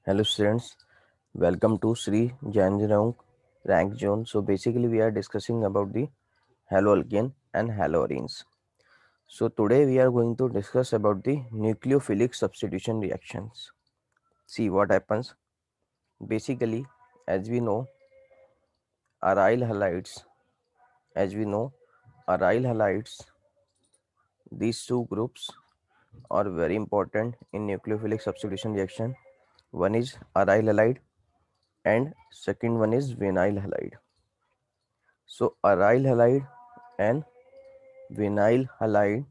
Hello students, welcome to Sri Janjanong rank zone. So basically we are discussing about the haloalkane and haloarenes. So today we are going to discuss about the nucleophilic substitution reactions. See what happens. Basically, as we know, aryl halides, as we know, aryl halides, these two groups are very important in nucleophilic substitution reaction. One is aryl halide and second one is vinyl halide. So aryl halide and vinyl halide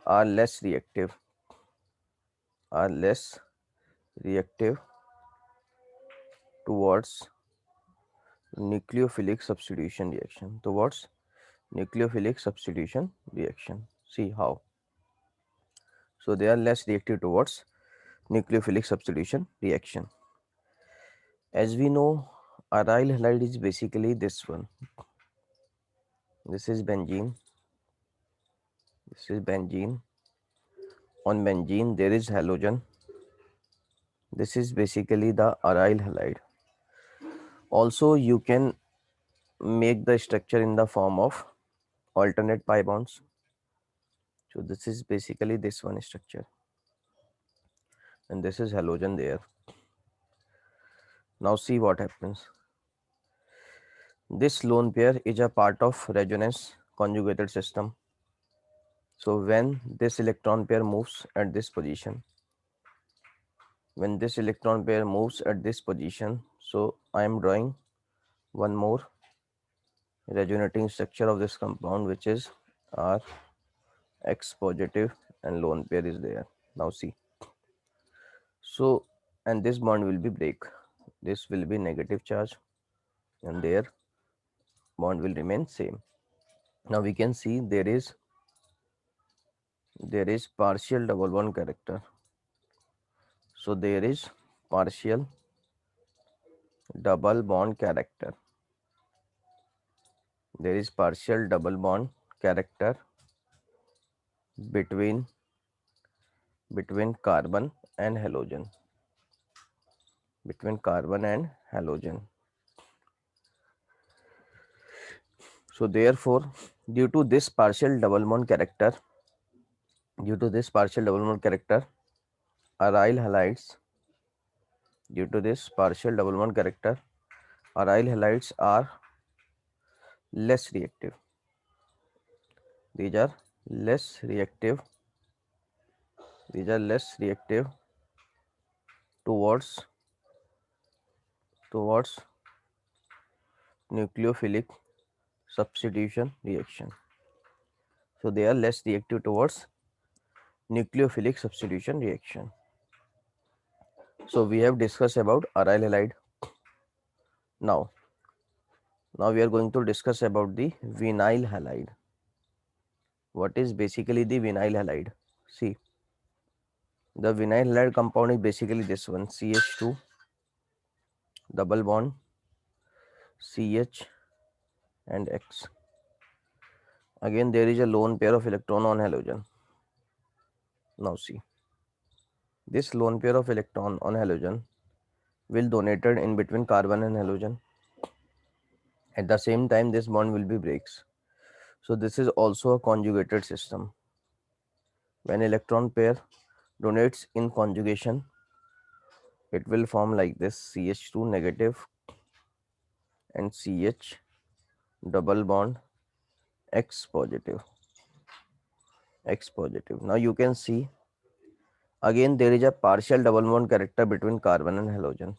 are less reactive, are less reactive towards nucleophilic substitution reaction. Towards nucleophilic substitution reaction. See how. So they are less reactive towards nucleophilic substitution reaction. As we know, aryl halide is basically this one. This is benzene. This is benzene. On benzene there is halogen. This is basically the aryl halide. Also you can make the structure in the form of alternate pi bonds. So this is basically this one structure and this is halogen there. Now see what happens. This lone pair is a part of resonance conjugated system. So when this electron pair moves at this position, when this electron pair moves at this position, so I am drawing one more resonating structure of this compound, which is R X positive and lone pair is there. Now see. So and this bond will be break. This will be negative charge and their bond will remain same. Now we can see there is partial double bond character. So there is partial double bond character. There is partial double bond character between carbon and halogen. Between carbon and halogen. So therefore, due to this partial double bond character, aryl halides, due to this partial double bond character, aryl halides are less reactive. These are less reactive. These are less reactive towards nucleophilic substitution reaction. So they are less reactive towards nucleophilic substitution reaction. So we have discussed about aryl halide. Now we are going to discuss about the vinyl halide. What is basically the vinyl halide? See, the vinyl halide compound is basically this one, CH2 double bond CH and X. Again there is a lone pair of electron on halogen. Now see, this lone pair of electron on halogen will donated in between carbon and halogen. At the same time this bond will be breaks. So this is also a conjugated system. When electron pair donates in conjugation, it will form like this, CH2 negative and CH double bond X positive. Now you can see again there is a partial double bond character between carbon and halogen.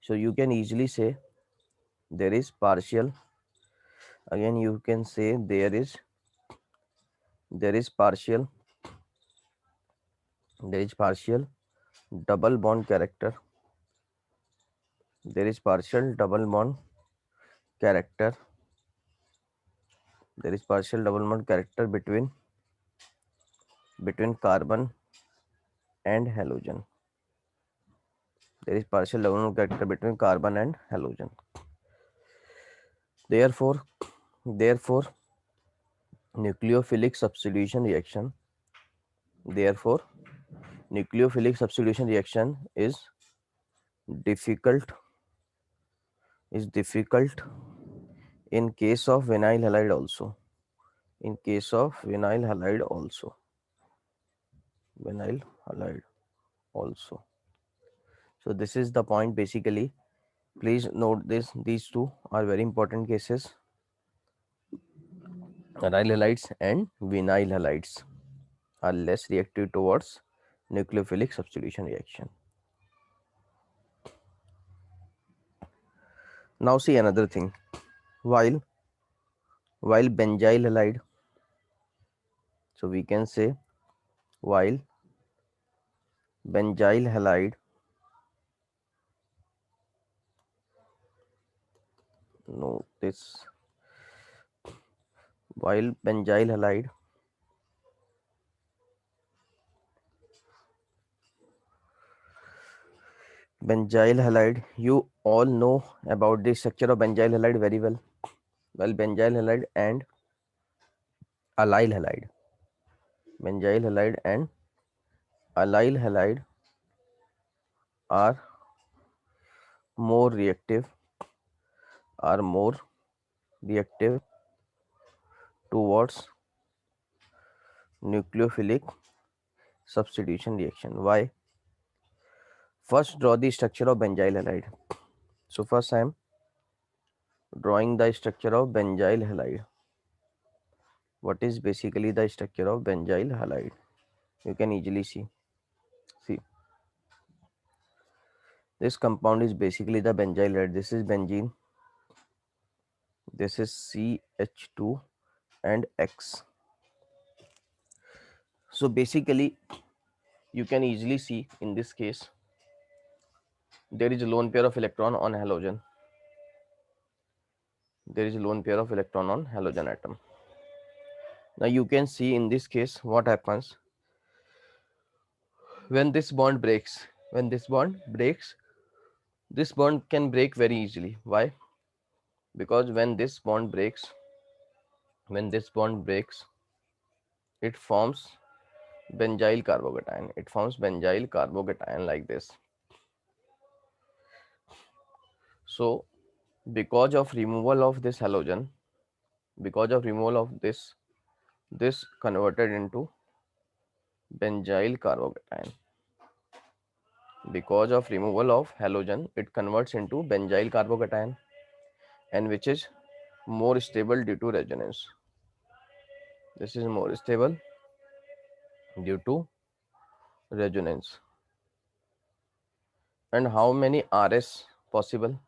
So you can easily say there is partial, again you can say there is partial double bond character. There is partial double bond character. There is partial double bond character between carbon and halogen. There is partial double bond character between carbon and halogen. Therefore, nucleophilic substitution reaction. Therefore, nucleophilic substitution reaction difficult is difficult in case of vinyl halide also. In case of vinyl halide also. Vinyl halide also. So this is the point basically. Please note this. These two are very important cases. Aryl halides and vinyl halides are less reactive towards nucleophilic substitution reaction. Now see another thing. While benzyl halide, so we can say while benzyl halide, no this, while benzyl halide, you all know about the structure of benzyl halide very well. Well, benzyl halide and allyl halide, benzyl halide and allyl halide are more reactive, are more reactive towards nucleophilic substitution reaction. Why? First, draw the structure of benzyl halide. So first I am drawing the structure of benzyl halide. What is basically the structure of benzyl halide? You can easily see. See, this compound is basically the benzyl halide. This is benzene. This is CH2 and X. So basically, you can easily see in this case, there is a lone pair of electron on halogen. There is a lone pair of electron on halogen atom. Now you can see in this case what happens when this bond breaks. When this bond breaks, this bond can break very easily. Why? Because when this bond breaks, it forms benzyl carbocation. It forms benzyl carbocation like this. So because of removal of this halogen, because of removal of this converted into benzyl carbocation. Because of removal of halogen, it converts into benzyl carbocation, and which is more stable due to resonance. This is more stable due to resonance. And how many RS possible?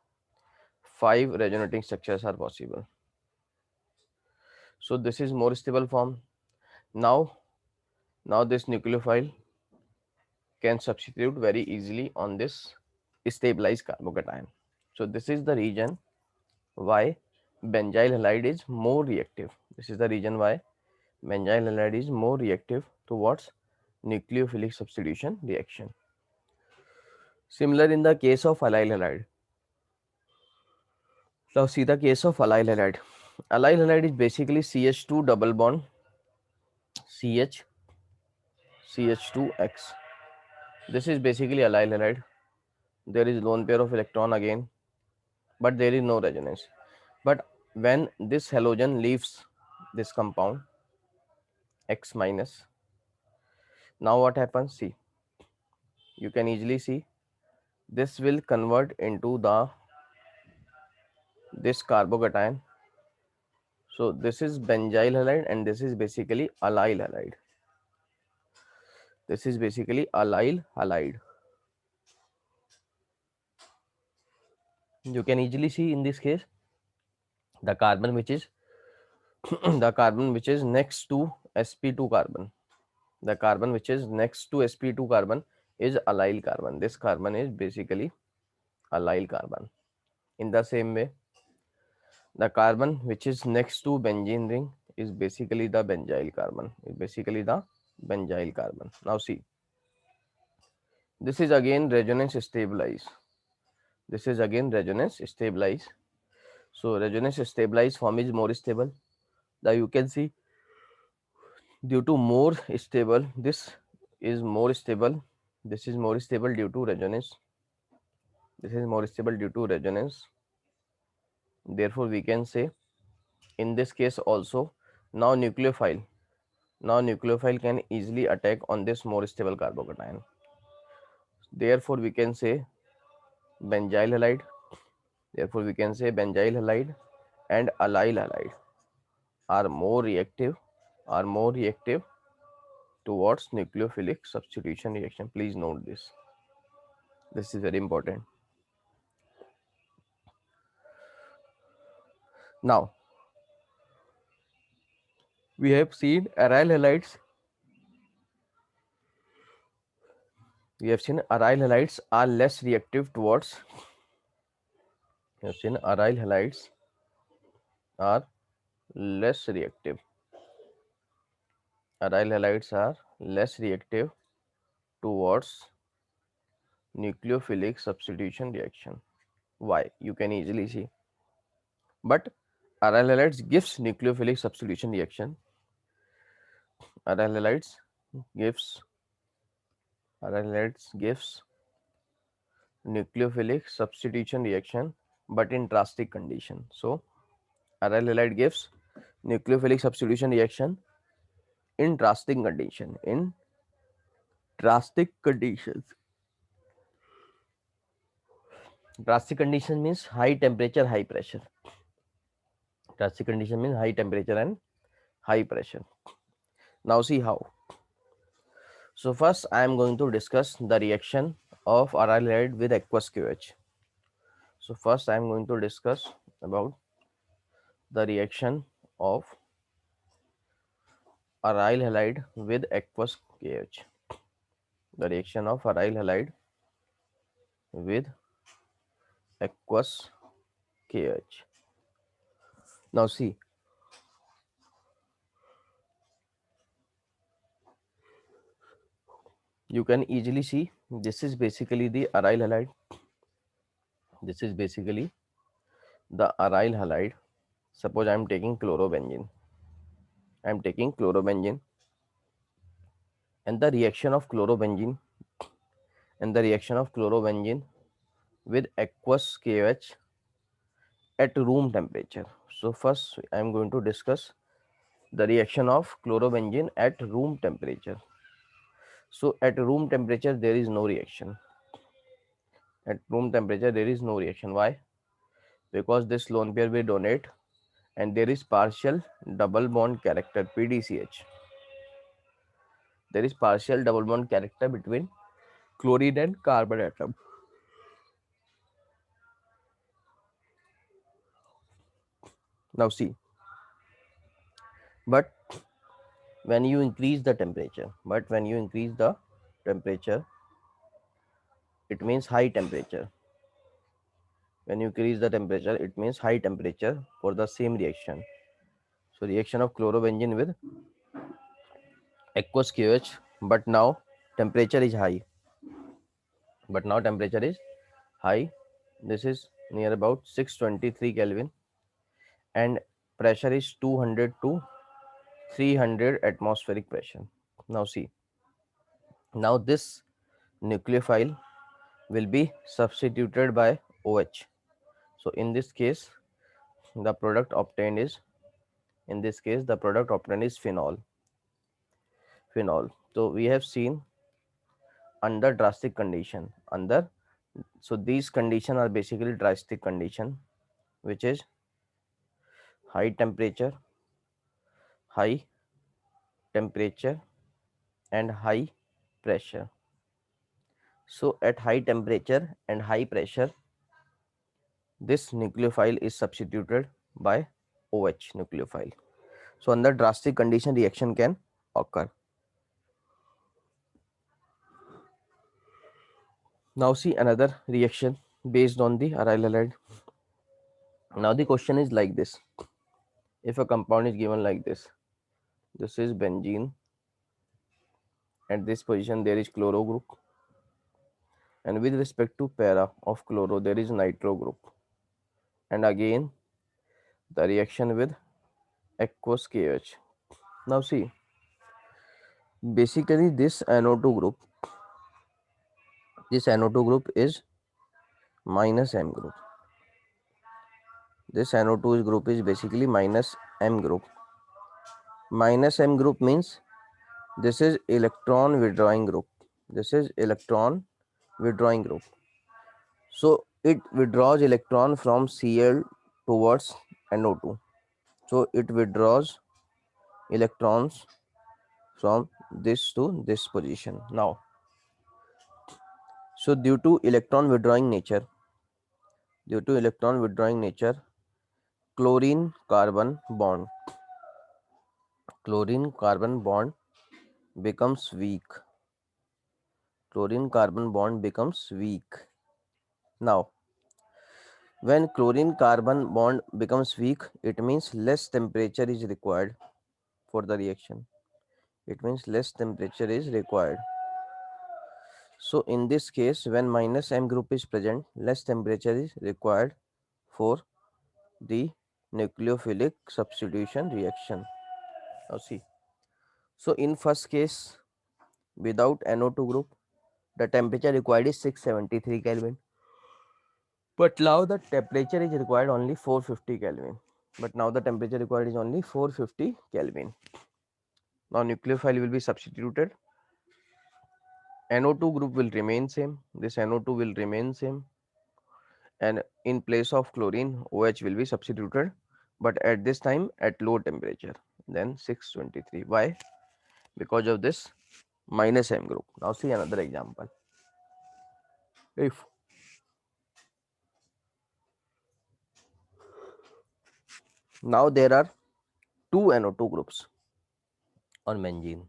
5 resonating structures are possible. So this is more stable form. Now this nucleophile can substitute very easily on this stabilized carbocation. So this is the reason why benzyl halide is more reactive. This is the reason why benzyl halide is more reactive towards nucleophilic substitution reaction. Similar in the case of allyl halide. Now see the case of allyl halide. Allyl halide is basically CH2 double bond CH2X. This is basically allyl halide. There is lone pair of electron again, but there is no resonance. But when this halogen leaves this compound X minus, now what happens? See, you can easily see this will convert into this carbocation. So this is benzyl halide and this is basically allyl halide. This is basically allyl halide. You can easily see in this case the carbon which is the carbon which is next to sp2 carbon. The carbon which is next to sp2 carbon is allyl carbon. This carbon is basically allyl carbon. In the same way, the carbon which is next to benzene ring is basically the benzyl carbon. Is basically the benzyl carbon. Now see, this is again resonance stabilized. This is again resonance stabilized. So resonance stabilized form is more stable. Now you can see due to more stable, this is more stable This is more stable due to resonance. This is more stable due to resonance. Therefore, we can say in this case also, now nucleophile. Now nucleophile can easily attack on this more stable carbocation. Therefore, we can say benzyl halide. Therefore, we can say benzyl halide and allyl halide are more reactive towards nucleophilic substitution reaction. Please note this. This is very important. Now, we have seen aryl halides. We have seen aryl halides are less reactive towards. We have seen aryl halides are less reactive. Aryl halides are less reactive towards nucleophilic substitution reaction. Why? You can easily see. But aryl halides gives nucleophilic substitution reaction. Aryl halides gives aryl halides gives nucleophilic substitution reaction, but in drastic condition. So aryl halide gives nucleophilic substitution reaction in drastic condition. In drastic conditions. Drastic condition means high temperature, high pressure. Drastic condition means high temperature and high pressure. Now see how. So first I am going to discuss the reaction of aryl halide with aqueous KOH. So first I am going to discuss about the reaction of aryl halide with aqueous KOH. The reaction of aryl halide with aqueous KOH. Now see, you can easily see this is basically the aryl halide. This is basically the aryl halide. Suppose I am taking chlorobenzene. I am taking chlorobenzene and the reaction of chlorobenzene with aqueous KOH at room temperature. So first I am going to discuss the reaction of chlorobenzene at room temperature. So at room temperature there is no reaction. At room temperature there is no reaction. Why? Because this lone pair will donate and there is partial double bond character PDCH. There is partial double bond character between chlorine and carbon atom. Now see, but when you increase the temperature, it means high temperature. When you increase the temperature, it means high temperature for the same reaction. So reaction of chlorobenzene with aqueous KOH, but now temperature is high. But now temperature is high. This is near about 623 Kelvin and pressure is 200 to 300 atmospheric pressure. Now see, now this nucleophile will be substituted by OH. So in this case, the product obtained is phenol. So we have seen under drastic condition. So these conditions are basically drastic condition, which is high temperature, high temperature and high pressure. So at high temperature and high pressure, this nucleophile is substituted by OH nucleophile. So under drastic condition, reaction can occur. Now see another reaction based on the aryl halide. Now the question is like this. If a compound is given like this is benzene. At this position there is chloro group. And with respect to para of chloro, there is nitro group. And again, the reaction with aqueous KOH. Now see, basically this NO2 group This NO2 group is minus M group. This NO2 group is basically minus M group. Minus M group means this is electron withdrawing group. This is electron withdrawing group. So it withdraws electron from Cl towards NO2. So it withdraws electrons from this to this position. Now, so due to electron withdrawing nature, chlorine carbon bond becomes weak. Chlorine carbon bond becomes weak. Now, when chlorine carbon bond becomes weak, it means less temperature is required for the reaction. It means less temperature is required. So in this case, when minus M group is present, less temperature is required for the nucleophilic substitution reaction. Now see. So in first case, without NO2 group, the temperature required is 673 Kelvin. But now the temperature is required only 450 Kelvin. Now nucleophile will be substituted. NO2 group will remain same. This NO2 will remain same. And in place of chlorine, OH will be substituted. But at this time at low temperature. Then 623. Why? Because of this minus M group. Now see another example. If now there are two NO2 groups on benzene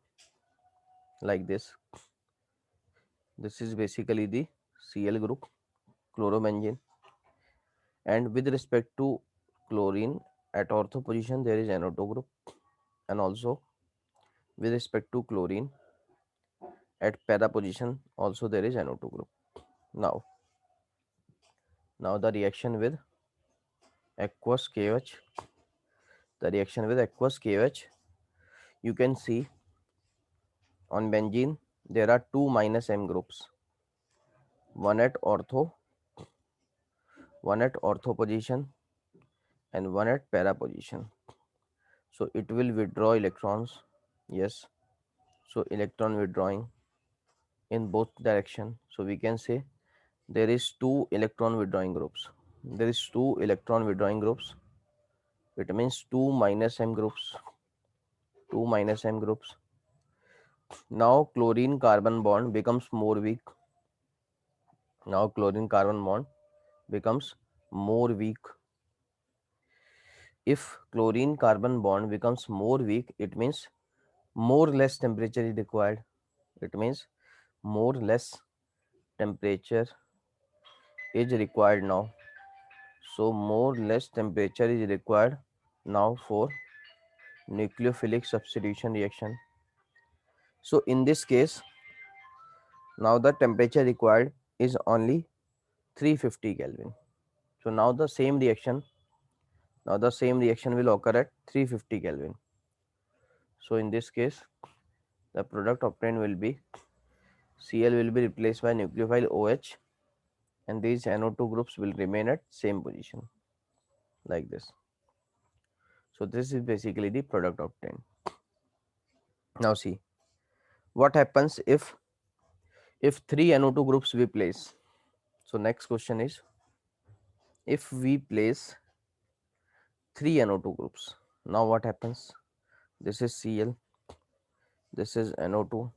like this. This is basically the Cl group, chlorobenzene, and with respect to chlorine at ortho position there is NO2 group, and also with respect to chlorine at para position also there is NO2 group. Now the reaction with aqueous KOH, you can see on benzene there are two minus M groups, one at ortho position and one at para position. So it will withdraw electrons. Yes, so electron withdrawing in both direction. So we can say there is two electron withdrawing groups. It means two minus M groups. Now chlorine carbon bond becomes more weak. If chlorine carbon bond becomes more weak, it means more less temperature is required. Now. So more less temperature is required now for nucleophilic substitution reaction. So in this case, now the temperature required is only 350 Kelvin. So now the same reaction will occur at 350 Kelvin. So in this case, the product obtained will be Cl will be replaced by nucleophile OH, and these NO2 groups will remain at same position like this. So this is basically the product obtained. Now see what happens if three NO2 groups we place. So next question is, if we place three NO2 groups, now what happens? This is Cl, this is NO2,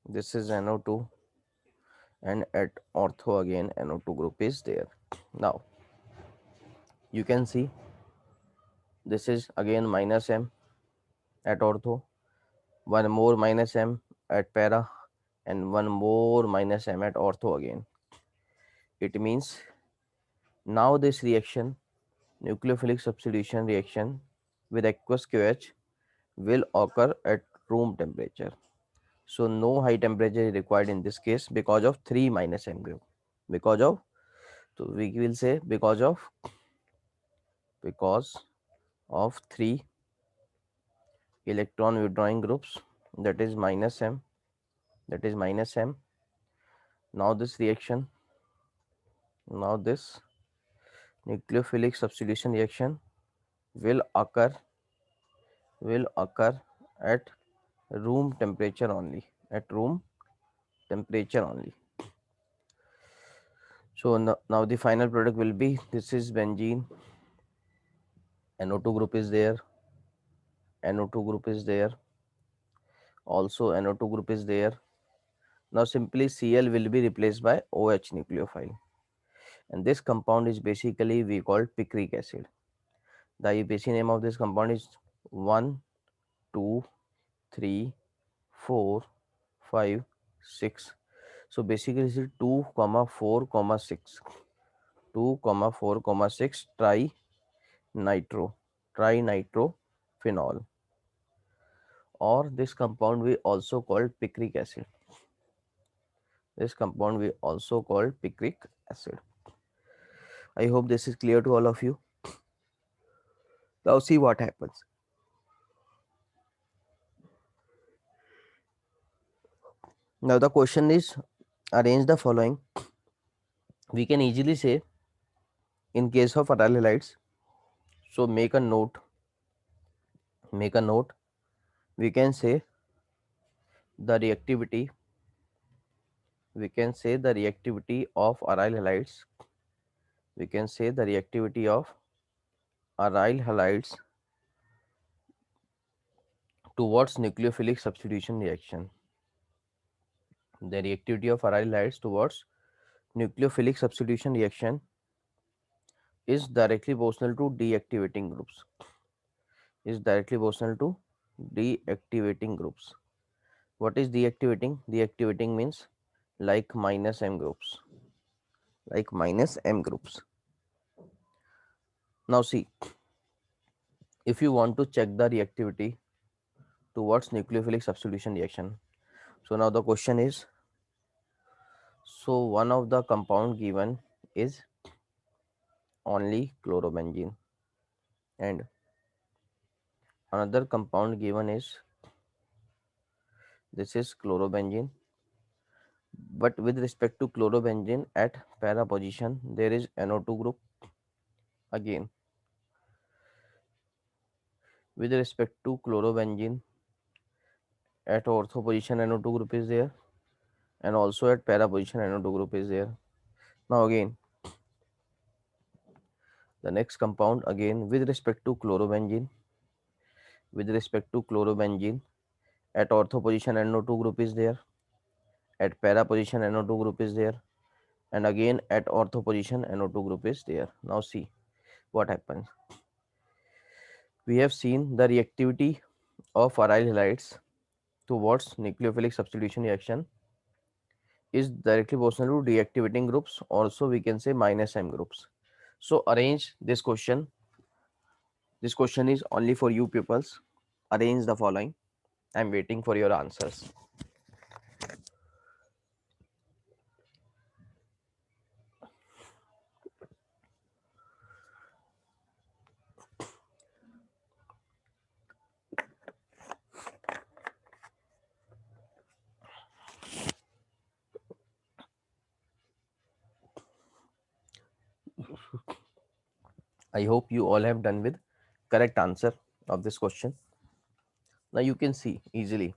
this is NO2, and at ortho again NO2 group is there. Now you can see this is again minus M at ortho, one more minus M at para, and one more minus M at ortho again. It means now this reaction, nucleophilic substitution reaction with aqueous KOH, will occur at room temperature. So no high temperature is required in this case because of 3 minus M group. So we will say because of 3 electron withdrawing groups, that is minus M, Now this reaction, now this nucleophilic substitution reaction will occur at room temperature only, at room temperature only. So now the final product will be, this is benzene, NO2 group is there, NO2 group is there, also NO2 group is there. Now simply Cl will be replaced by OH nucleophile, and this compound is basically we call picric acid. The basic name of this compound is 1, 2, 3, 4, 5, 6. So basically this is 2, 4, 6. 2, 4, 6 trinitrophenol, or this compound we also called picric acid. This compound we also called picric acid. I hope this is clear to all of you. Now see what happens. Now the question is, arrange the following. We can easily say in case of aryl halides, so make a note, we can say the reactivity, of aryl halides, towards nucleophilic substitution reaction. The reactivity of aryl halides towards nucleophilic substitution reaction is directly proportional to deactivating groups. What is deactivating? Deactivating means like minus M groups. Now see, if you want to check the reactivity towards nucleophilic substitution reaction, so now the question is, so one of the compound given is only chlorobenzene, and another compound given is, this is chlorobenzene, but with respect to chlorobenzene at para position there is NO2 group. Again, with respect to chlorobenzene at ortho position NO2 group is there, and also at para position NO2 group is there. Now again, the next compound, again with respect to chlorobenzene, at ortho position NO2 group is there, at para position NO2 group is there, and again at ortho position NO2 group is there. Now see what happens. We have seen the reactivity of aryl halides towards nucleophilic substitution reaction is directly proportional to deactivating groups, also we can say minus M groups. So arrange this question. This question is only for you pupils. Arrange the following. I'm waiting for your answers. I hope you all have done with correct answer of this question. Now you can see easily,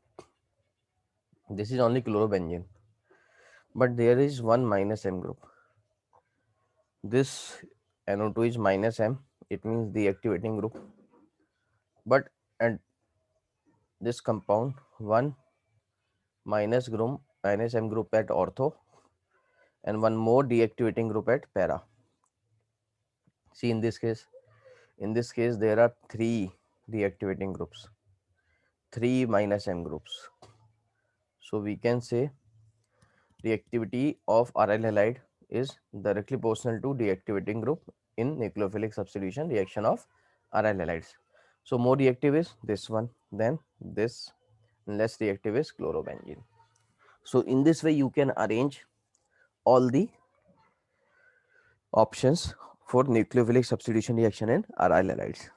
this is only chlorobenzene, but there is one minus M group. This NO2 is minus M, it means the activating group, but at this compound one minus M group at ortho and one more deactivating group at para. See in this case there are three deactivating groups, three minus M groups. So we can say reactivity of aryl halide is directly proportional to deactivating group in nucleophilic substitution reaction of aryl halides. So more reactive is this one, then this, less reactive is chlorobenzene. So in this way you can arrange all the options for nucleophilic substitution reaction in aryl halides.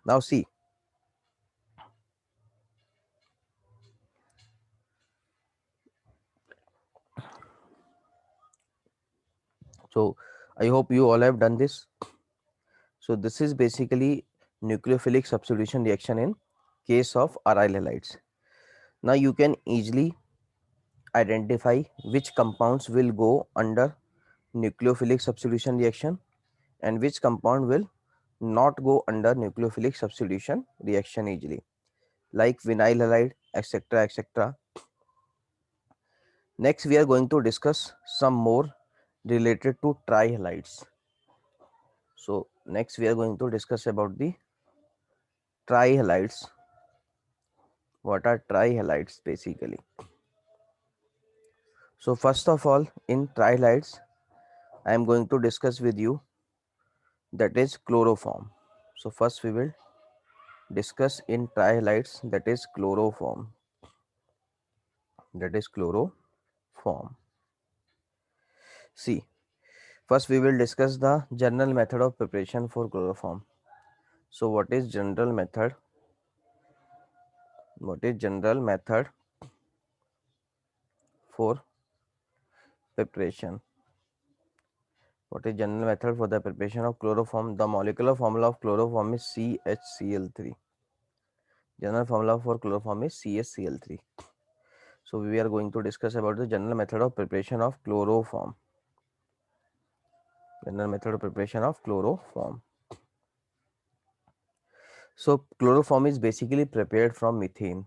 Now see, So I hope you all have done this. So this is basically nucleophilic substitution reaction in case of aryl halides. Now you can easily identify which compounds will go under nucleophilic substitution reaction and which compound will not go under nucleophilic substitution reaction easily, like vinyl halide, etc., etc. Next, we are going to discuss some more related to trihalides. So, next we are going to discuss about the trihalides. What are trihalides basically? So, first of all, in trihalides, I am going to discuss with you that is chloroform. So, first we will discuss in trihalides, that is chloroform. That is chloroform. See, first we will discuss the general method of preparation for chloroform. So, what is general method? What is general method for preparation? What is general method for the preparation of chloroform? The molecular formula of chloroform is CHCl3. General formula for chloroform is CHCl3. So we are going to discuss about the general method of preparation of chloroform. General method of preparation of chloroform. So chloroform is basically prepared from methane.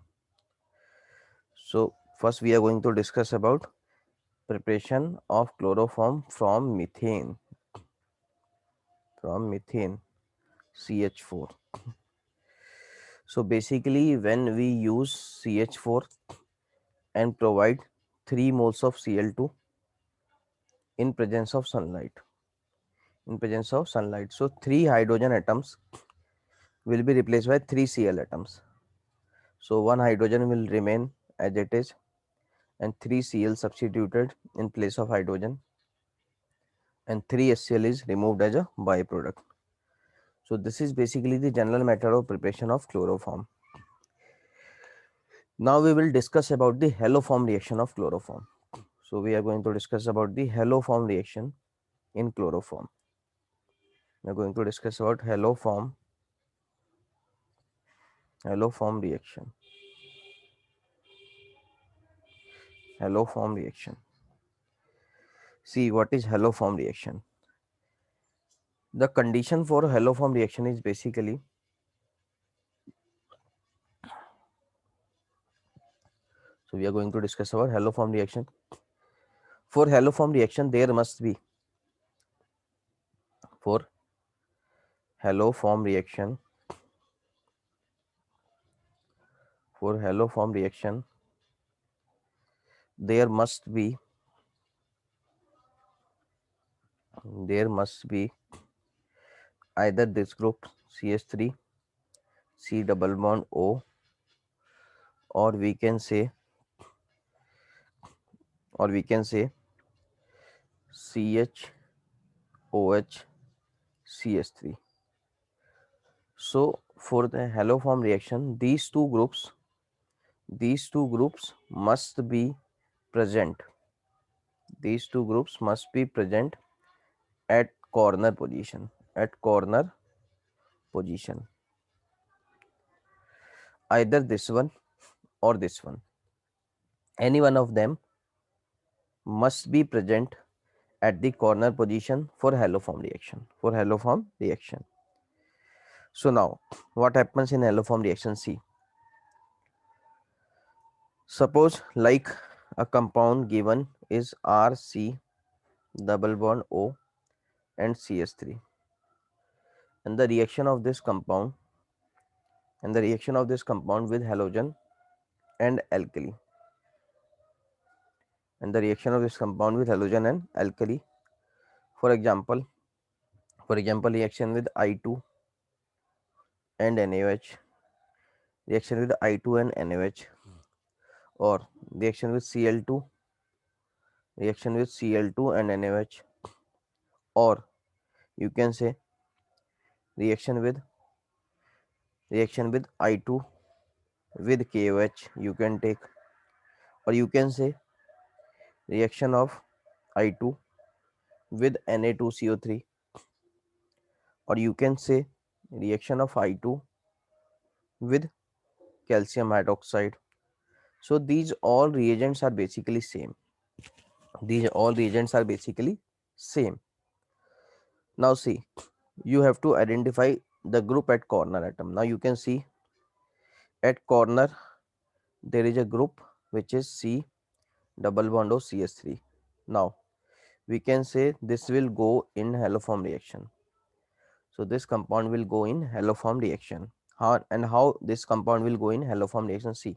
So first we are going to discuss about preparation of chloroform from methane. From methane, CH4. So basically when we use CH4 and provide 3 moles of Cl2 in presence of sunlight. In presence of sunlight. So 3 hydrogen atoms will be replaced by 3 Cl atoms. So 1 hydrogen will remain as it is and 3 Cl substituted in place of hydrogen and 3 HCl is removed as a byproduct. So this is basically the general method of preparation of chloroform. Now we will discuss about the haloform reaction of chloroform. So we are going to discuss about the haloform reaction in chloroform. We are going to discuss about haloform reaction. Haloform reaction. See, what is haloform reaction? The condition for haloform reaction is basically, so we are going to discuss about haloform reaction. For haloform reaction, there must be, for haloform reaction, there must be either this group CH3, C double bond O, or we can say CHOH CH3. So for the haloform reaction, these two groups must be present. These two groups must be present at corner position. Either this one or this one. Any one of them must be present at the corner position for haloform reaction. So now what happens in haloform reaction? See, suppose like a compound given is RC double bond O and CH3, and the reaction of this compound with halogen and alkali, for example reaction with I2 and NaOH, or reaction with Cl2 and NaOH, or you can say reaction with I2 with KOH you can take, or you can say reaction of I2 with Na2CO3, or you can say reaction of I2 with calcium hydroxide. So these all reagents are basically same. These all reagents are basically same. Now see, you have to identify the group at corner atom. Now you can see at corner there is a group which is C double bond O CS3. Now we can say this will go in haloform reaction. So this compound will go in haloform reaction. How this compound will go in haloform reaction? See,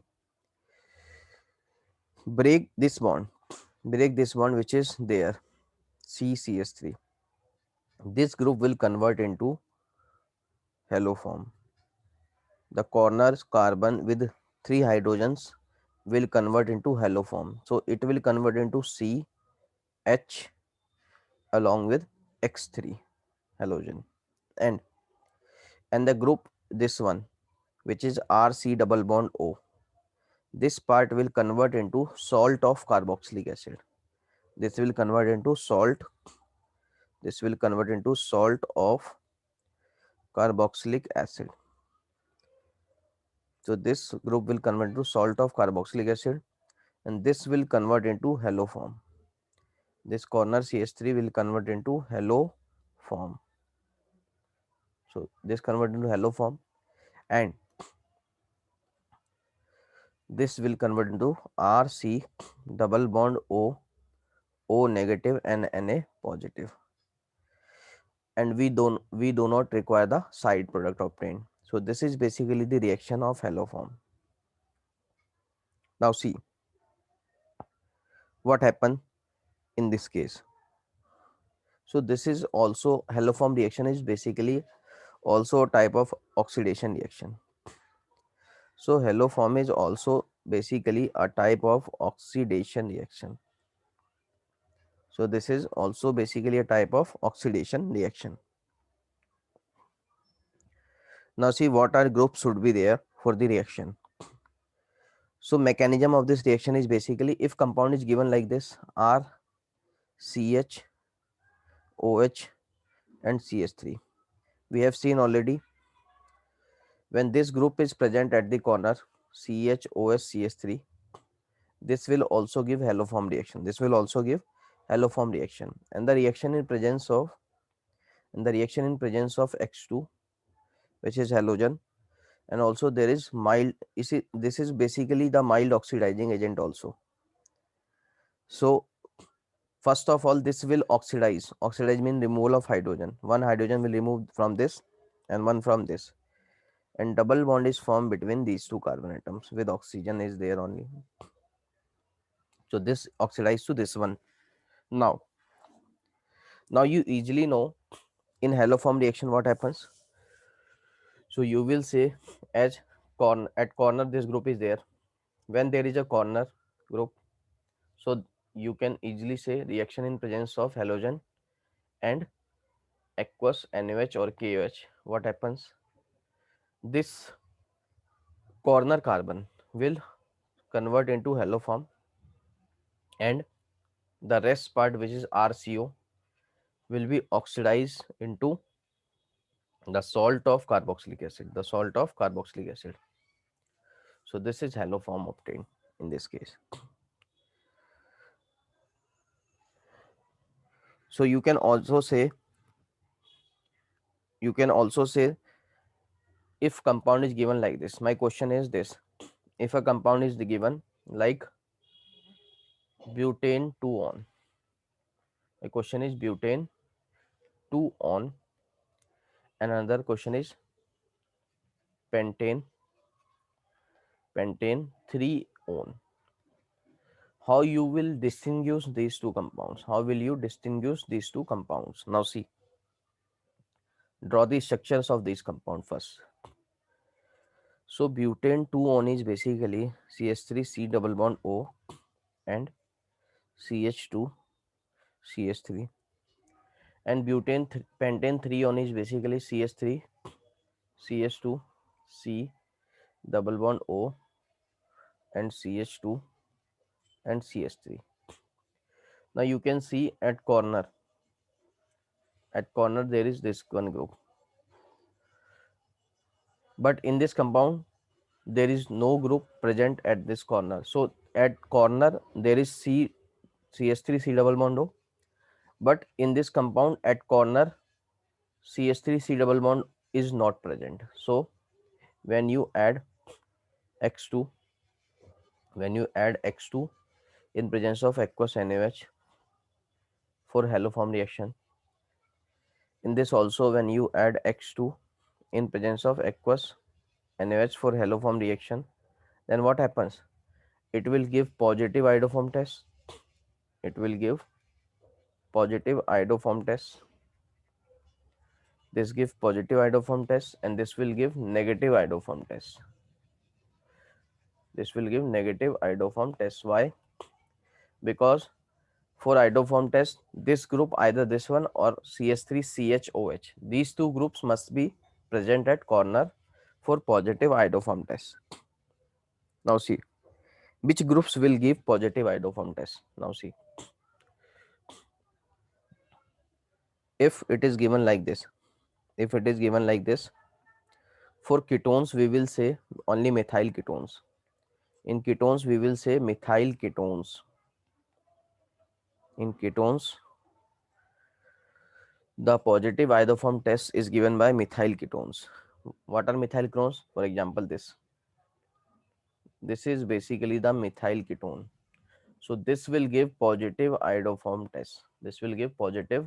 break this bond, which is there, CCS3. This group will convert into haloform. The corner carbon with 3 hydrogens will convert into haloform. So it will convert into CH along with X3 halogen, and the group, this one, which is RC double bond O, this part will convert into salt of carboxylic acid. This will convert into salt. This will convert into salt of carboxylic acid. So this group will convert into salt of carboxylic acid, and this will convert into haloform. This corner CH3 will convert into haloform. So this convert into haloform, and this will convert into RC double bond O, O negative and Na positive. And we do not require the side product obtained. So this is basically the reaction of haloform. Now see what happened in this case. So this is also, haloform reaction is basically also a type of oxidation reaction. So haloform is also basically a type of oxidation reaction. So this is also basically a type of oxidation reaction. Now see what are groups should be there for the reaction. So mechanism of this reaction is basically, if compound is given like this, R, CH, OH and CH3. We have seen already, when this group is present at the corner CH, OH, CH3, this will also give haloform reaction. This will also give haloform reaction, and the reaction in presence of X2, which is halogen, and also there is mild, you see, this is basically the mild oxidizing agent also. So first of all, this will oxidize. Oxidize means removal of hydrogen. One hydrogen will remove from this and one from this, and double bond is formed between these two carbon atoms with oxygen is there only. So this oxidizes to this one. Now you easily know in haloform reaction what happens. So you will say, as at corner this group is there. When there is a corner group, so you can easily say reaction in presence of halogen and aqueous NaOH or KOH. What happens? This corner carbon will convert into haloform, and the rest part, which is RCO, will be oxidized into the salt of carboxylic acid. So this is haloform obtained in this case. So you can also say, if compound is given like this, my question is this: if a compound is given like butane 2 on, my question is butane 2 on, and another question is pentane 3 on. How you will distinguish these two compounds? Now see, draw the structures of these compound first. So butane 2 on is basically CH3 C double bond O and CH2 CH3, and pentane 3 on is basically CH3 CH2 C double bond O and CH2 and CH3. Now you can see at corner At corner there is this one group, but in this compound there is no group present at this corner. So at corner there is CH3 C double bond O, but in this compound at corner CH3 C double bond is not present. So when you add X2, in presence of aqueous NaOH for haloform reaction, in this also when you add X2 in presence of aqueous NaOH for haloform reaction, then what happens? It will give positive iodoform test. It will give positive iodoform test. This gives positive iodoform test, and this will give negative iodoform test. This will give negative iodoform test. Why? Because for iodoform test, this group, either this one or CH3CHOH, these two groups must be present at corner for positive iodoform test. Now see, which groups will give positive iodoform test? Now see, if it is given like this, for ketones we will say only methyl ketones. In ketones we will say methyl ketones. In ketones the positive iodoform test is given by methyl ketones. What are methyl ketones? For example, this is basically the methyl ketone. So this will give positive iodoform test. This will give positive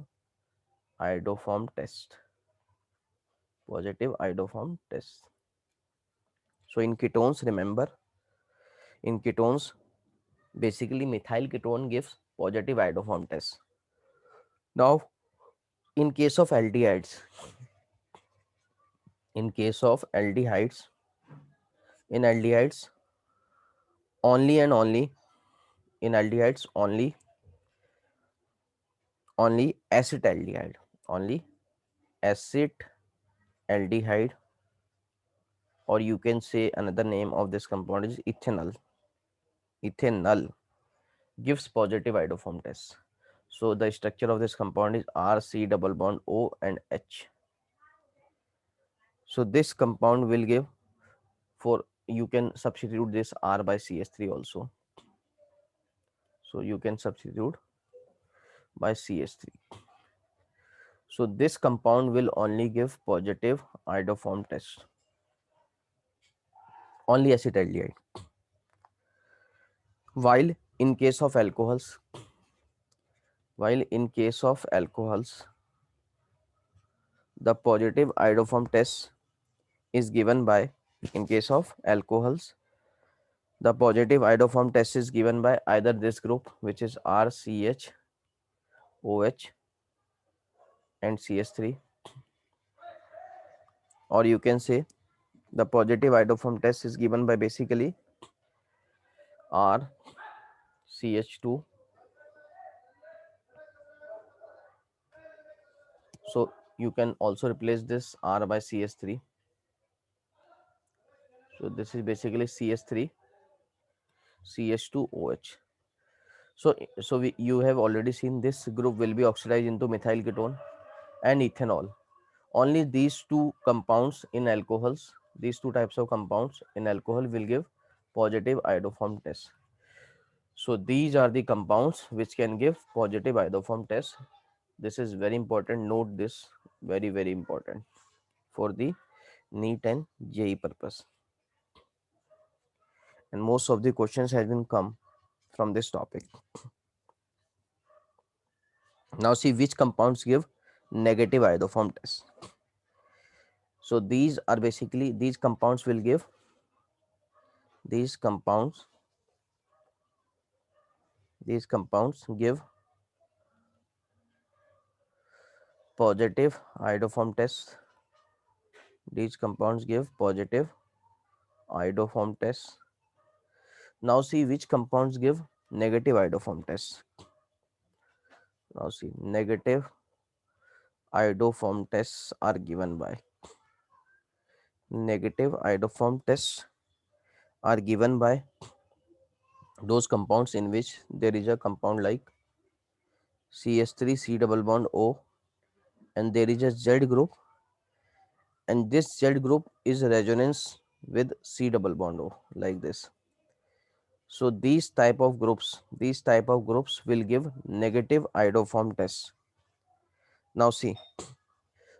iodoform test. Positive iodoform test. So in ketones, remember, in ketones basically methyl ketone gives positive iodoform test. Now in case of aldehydes, in case of aldehydes, in aldehydes only and only, in aldehydes only acetaldehyde, only acetaldehyde, or you can say another name of this compound is ethanol. Ethanol gives positive iodoform test. So the structure of this compound is RC double bond O and H. So this compound will give, for you can substitute this R by CH3 also. So you can substitute by CH3. So this compound will only give positive iodoform test. Only acetaldehyde. While in case of alcohols, the positive iodoform test is given by, in case of alcohols, the positive iodoform test is given by either this group, which is RCH, OH and CH3, or you can say the positive iodoform test is given by basically RCH2. So you can also replace this R by CH3. So this is basically CH3 CH2OH. So you have already seen this group will be oxidized into methyl ketone and ethanol. Only these two compounds in alcohols, these two types of compounds in alcohol will give positive iodoform test. So these are the compounds which can give positive iodoform test. This is very important. Note this, very important for the NEET and JEE purpose. And most of the questions has been come from this topic. Now see which compounds give negative iodoform test. So these are basically, these compounds will give, these compounds give positive iodoform test. These compounds give positive iodoform test. Now see which compounds give negative iodoform test. Now see, negative iodoform tests are given by, negative iodoform tests are given by those compounds in which there is a compound like CH3 C double bond O and there is a Z group, and this Z group is resonance with C double bond O, like this. So these type of groups will give negative iodoform test. Now see,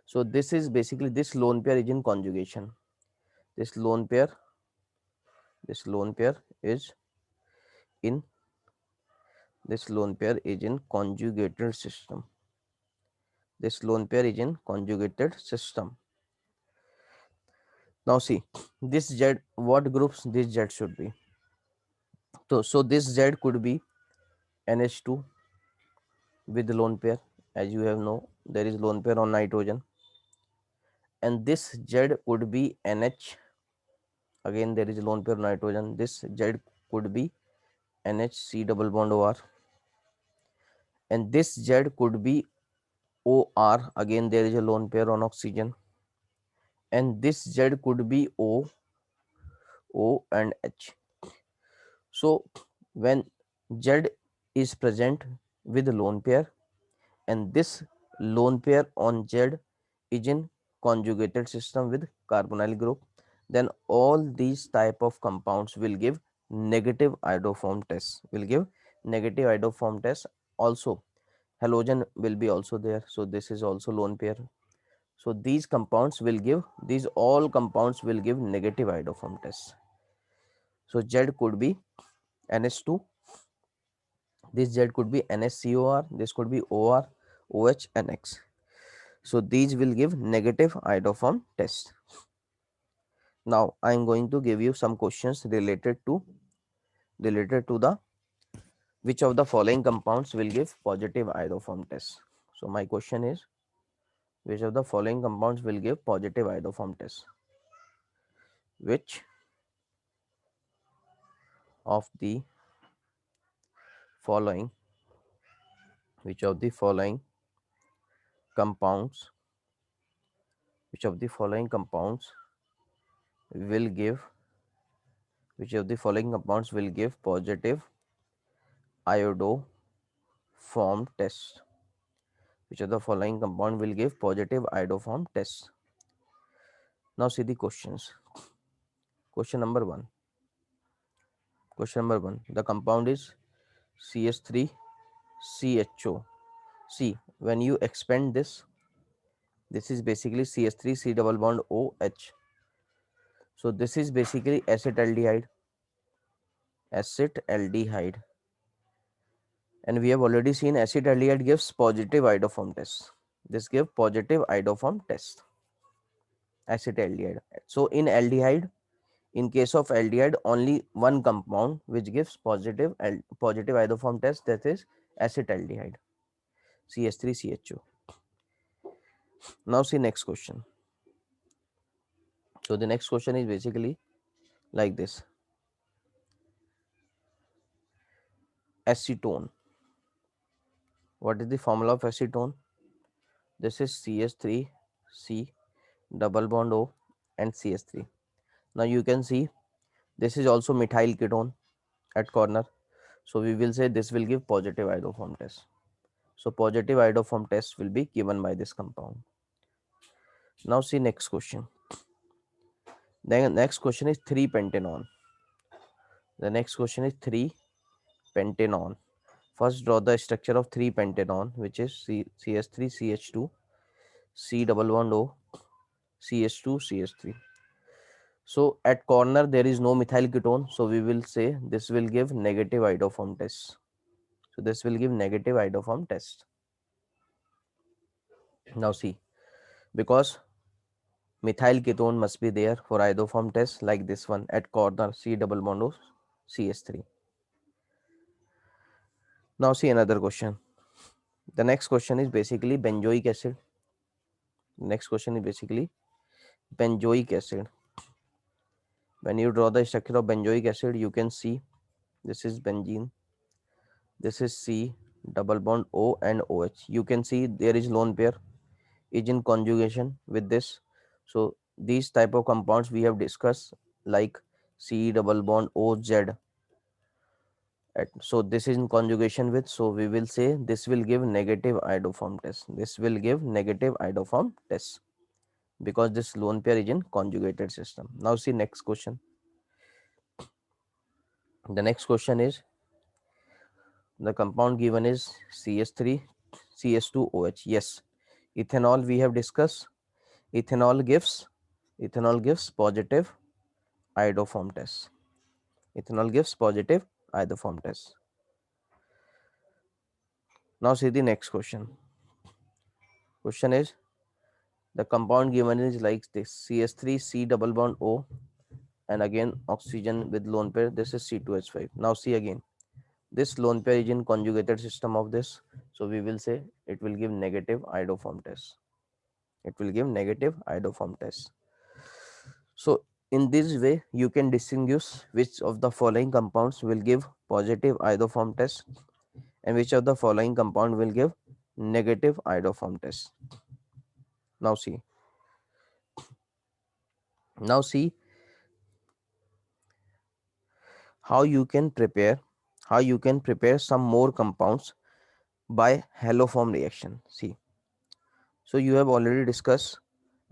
so this is basically, this lone pair is in conjugation. This lone pair, this lone pair is in this lone pair is in conjugated system. This lone pair is in conjugated system. Now see, this Z, what groups this Z should be? So this Z could be NH2 with lone pair. As you have know, there is lone pair on nitrogen, and this Z could be NH. Again, there is lone pair on nitrogen. This Z could be NHC double bond OR, and this Z could be OR. Again, there is a lone pair on oxygen, and this Z could be O and H. So when Z is present with lone pair, and this lone pair on Z is in conjugated system with carbonyl group, then all these type of compounds will give negative iodoform test, also halogen will be also there. So this is also lone pair. So these compounds will give, these all compounds will give negative iodoform test. So Z could be NH2, this Z could be NHCOR, this could be OR, OH and X. So these will give negative iodoform test. Now I am going to give you some questions related to the which of the following compounds will give positive iodoform test. So my question is, which of the following compounds will give positive iodoform test? Which of the following, which of the following compounds, which of the following compounds will give, which of the following compounds will give positive iodoform test? Which of the following compound will give positive iodoform test? Now see the questions. Question number one. The compound is CH3CHO. See, when you expand this, this is basically CH3 C double bond OH. So this is basically acetaldehyde. And we have already seen acetaldehyde gives positive iodoform test. This gives positive iodoform test. Acetaldehyde. So in aldehyde, in case of aldehyde, only one compound which gives positive iodoform test, that is acetaldehyde, CH3CHO. Now see next question. So the next question is basically like this. Acetone. What is the formula of acetone? This is CH3C double bond O and CH3. Now you can see this is also methyl ketone at corner. So we will say this will give positive iodoform test. So positive iodoform test will be given by this compound. Now see next question. Then next question is 3-pentanone. The next question is 3-pentanone. First draw the structure of 3-pentanone, which is CH3CH2 C double bond O CH2 CH3. So at corner there is no methyl ketone, so we will say this will give negative iodoform test. So this will give negative iodoform test. Now see, because methyl ketone must be there for iodoform test, like this one at corner C double bond O CH3. Now see another question. The next question is basically benzoic acid. Next question is basically benzoic acid. When you draw the structure of benzoic acid, you can see this is benzene, this is C double bond O and OH. You can see there is lone pair is in conjugation with this. So these type of compounds we have discussed, like C double bond OZ So this is in conjugation with, so we will say this will give negative iodoform test. This will give negative iodoform test because this lone pair is in conjugated system. Now see next question. The next question is, the compound given is CH3 CH2OH. Yes, ethanol we have discussed. Ethanol gives positive iodoform test. Ethanol gives positive iodoform test. Now see the next question. Question is, the compound given is like this: CH3 C double bond O, and again oxygen with lone pair. This is C2H5. Now see again, this lone pair is in conjugated system of this, so we will say it will give negative iodoform test. It will give negative iodoform test. So in this way you can distinguish which of the following compounds will give positive iodoform test and which of the following compound will give negative iodoform test. Now see, now see how you can prepare some more compounds by haloform reaction. See, so you have already discussed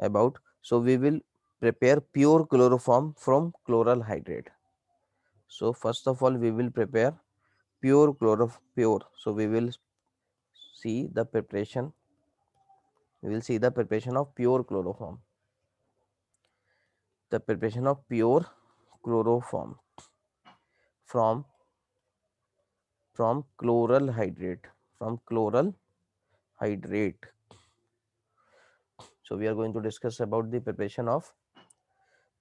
about, so we will prepare pure chloroform from chloral hydrate. So first of all we will prepare pure, so see the preparation we will see the preparation of pure chloroform. The preparation of pure chloroform from chloral hydrate, hydrate. So we are going to discuss about the preparation of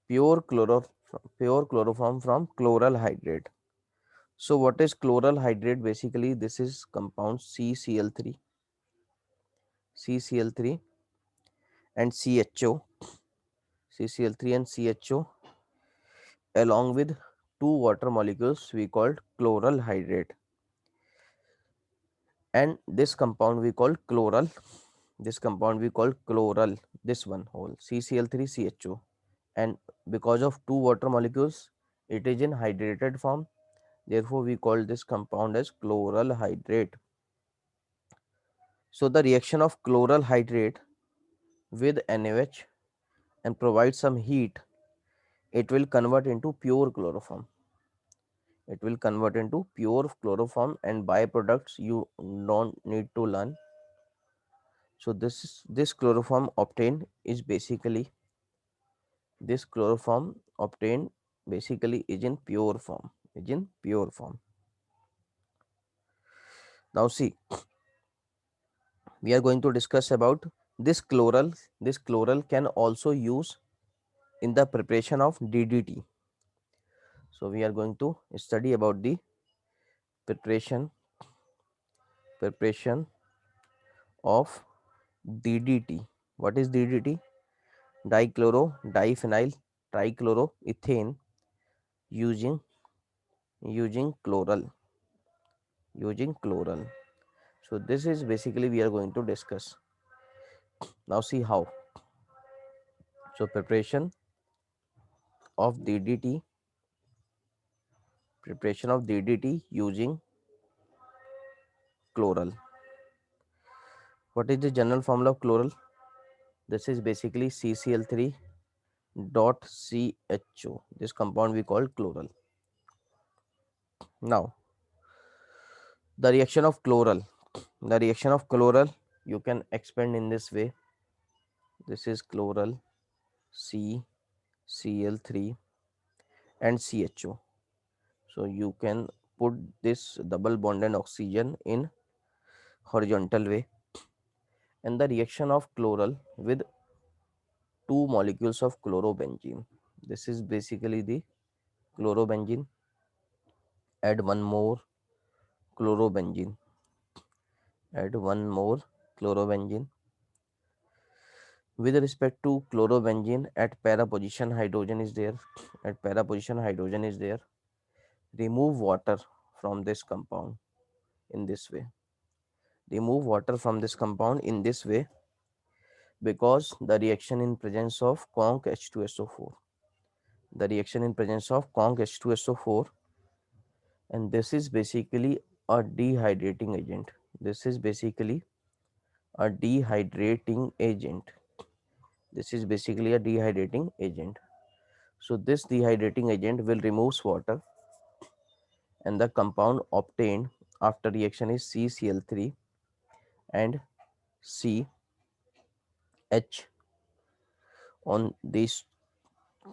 pure chloroform from chloral hydrate. So what is chloral hydrate? Basically this is compound CCl3 and CCl3 and CHO along with two water molecules we called chloral hydrate, and this compound we call chloral, this one whole CCl3CHO, and because of two water molecules it is in hydrated form, therefore we call this compound as chloral hydrate. So the reaction of chloral hydrate with NaOH and provide some heat, it will convert into pure chloroform. And byproducts you don't need to learn. So this chloroform obtained is basically is in pure form. Now see, we are going to discuss about this chloral can also use in the preparation of DDT. So we are going to study about the preparation of DDT. What is DDT? Diphenyl trichloroethane using chloral. So this is basically we are going to discuss. Now see how. So of DDT using chloral. What is the general formula of chloral? This is basically CCl3 dot CHO. This compound we call chloral. Now the reaction of chloral you can expand in this way. This is chloral CCl3 and CHO. So you can put this double bond and oxygen in horizontal way, and the reaction of chloral with two molecules of chlorobenzene. This is basically the chlorobenzene. Add one more chlorobenzene. With respect to chlorobenzene, at para position hydrogen is there. Remove water from this compound in this way. Because the reaction in presence of conc H2SO4. and this is basically a dehydrating agent. This is basically a dehydrating agent. This is basically a dehydrating agent. So this dehydrating agent will remove water, and the compound obtained after reaction is CCl3 and CH. On this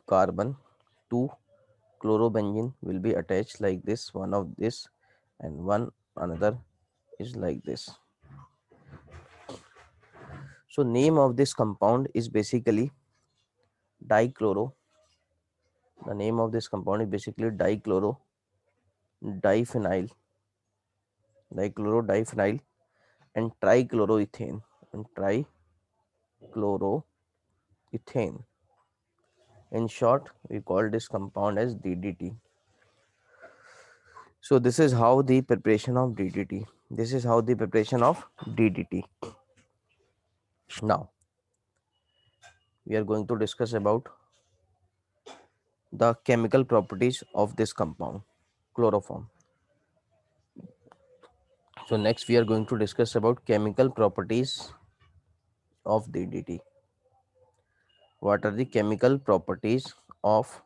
carbon, two chlorobenzene will be attached like this, one of this and one another is like this. So name of this compound is basically dichloro. The name of this compound is basically dichloro diphenyl, dichloro-diphenyl and trichloroethane, and trichloroethane. In short, we call this compound as DDT. So this is how the preparation of DDT. This is how the preparation of DDT. Now we are going to discuss about the chemical properties of this compound, chloroform. So next we are going to discuss about chemical properties of DDT. What are the chemical properties of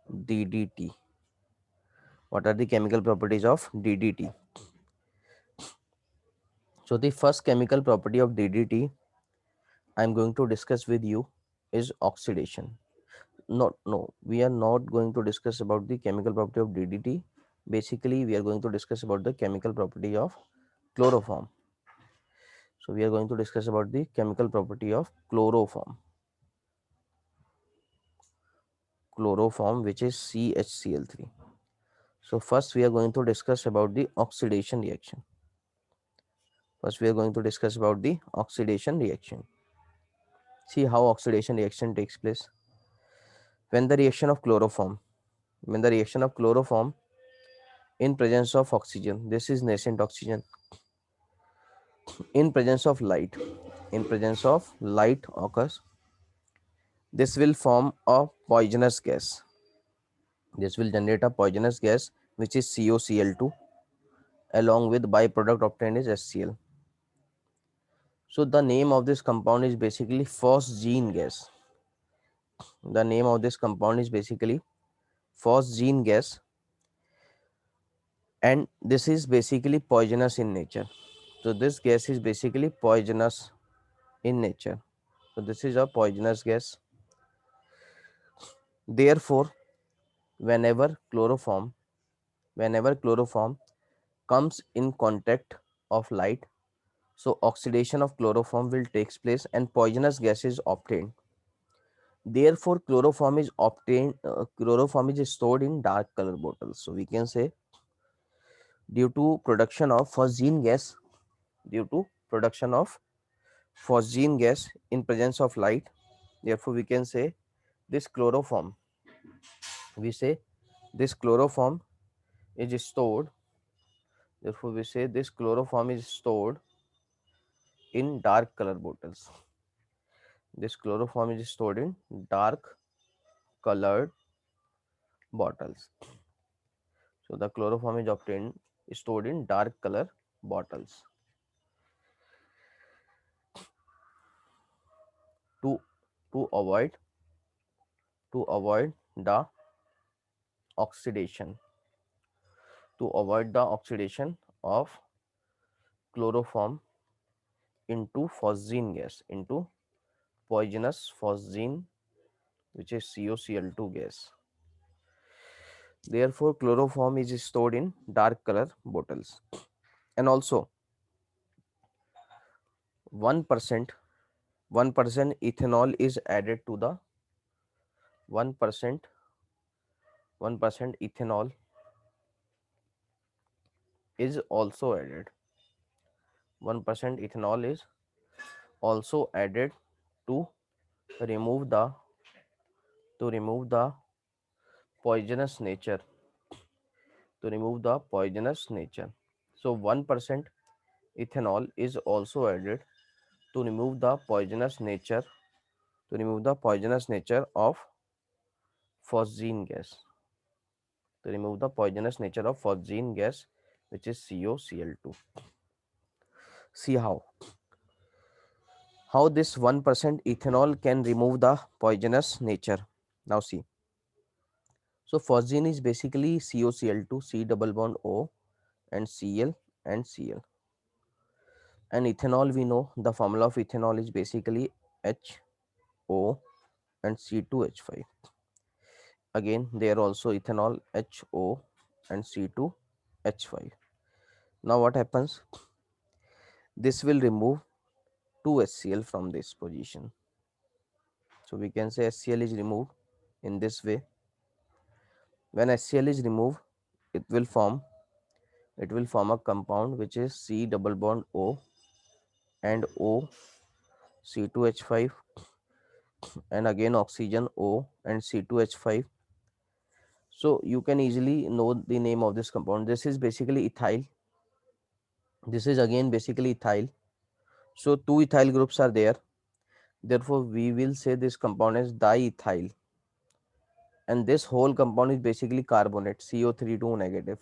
DDT? What are the chemical properties of DDT? So the first chemical property of DDT I am going to discuss with you is oxidation. No, we are not going to discuss about the chemical property of DDT. Basically, we are going to discuss about the chemical property of chloroform. So we are going to discuss about the chemical property of chloroform. Chloroform, which is CHCl3. So first we are going to discuss about the oxidation reaction. First we are going to discuss about the oxidation reaction. See how oxidation reaction takes place. When the reaction of chloroform, when the reaction of chloroform in presence of oxygen, this is nascent oxygen, in presence of light, in presence of light occurs, this will form a poisonous gas. This will generate a poisonous gas which is COCl2, along with byproduct obtained is HCl. So the name of this compound is basically phosgene gas. The name of this compound is basically phosgene gas, and this is basically poisonous in nature. So this gas is basically poisonous in nature. So this is a poisonous gas. Therefore, whenever chloroform comes in contact of light, so oxidation of chloroform will takes place and poisonous gas is obtained. Therefore, chloroform is stored in dark color bottles. So we can say due to production of phosgene gas, due to production of phosgene gas in presence of light, therefore we can say this chloroform, we say this chloroform is stored, therefore we say this chloroform is stored in dark color bottles. This chloroform is stored in dark colored bottles. So the chloroform is obtained stored in dark color bottles. To to avoid the oxidation, to avoid the oxidation of chloroform into phosgene gas, into poisonous phosgene, which is COCl2 gas. Therefore, chloroform is stored in dark color bottles. And also 1% 1% ethanol is added to the 1% 1% ethanol is also added. 1% ethanol is also added to remove the poisonous nature, to remove the poisonous nature. So 1% ethanol is also added to remove the poisonous nature, of phosgene gas, to remove the poisonous nature of phosgene gas, which is CoCl2. See how this 1% ethanol can remove the poisonous nature. Now see, so phosgene is basically CoCl2, C double bond O and Cl and Cl. And ethanol, we know the formula of ethanol is basically HO and C2H5. Again, there also ethanol HO and C2H5. Now what happens? This will remove 2 HCl from this position. So we can say HCl is removed in this way. When HCl is removed, it will form a compound which is C double bond O and O C2H5, and again oxygen O and C2H5. So you can easily know the name of this compound. This is basically ethyl. This is again basically ethyl. So two ethyl groups are there. Therefore, we will say this compound is diethyl. And this whole compound is basically carbonate, CO32 negative.